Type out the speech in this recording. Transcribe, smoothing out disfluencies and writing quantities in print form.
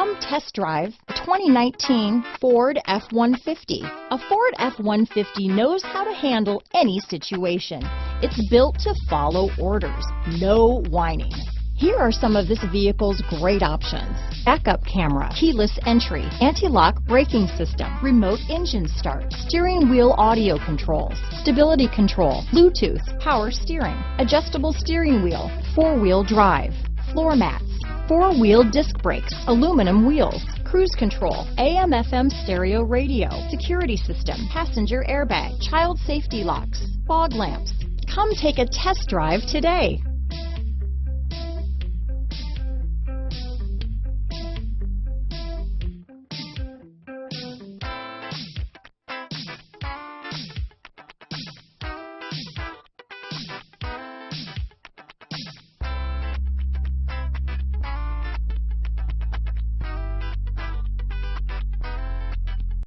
Come test drive the 2019 Ford F-150. A Ford F-150 knows how to handle any situation. It's built to follow orders, no whining. Here are some of this vehicle's great options: backup camera, keyless entry, anti-lock braking system, remote engine start, steering wheel audio controls, stability control, Bluetooth, power steering, adjustable steering wheel, four-wheel drive, floor mats, four-wheel disc brakes, aluminum wheels, cruise control, AM/FM stereo radio, security system, passenger airbag, child safety locks, fog lamps. Come take a test drive today.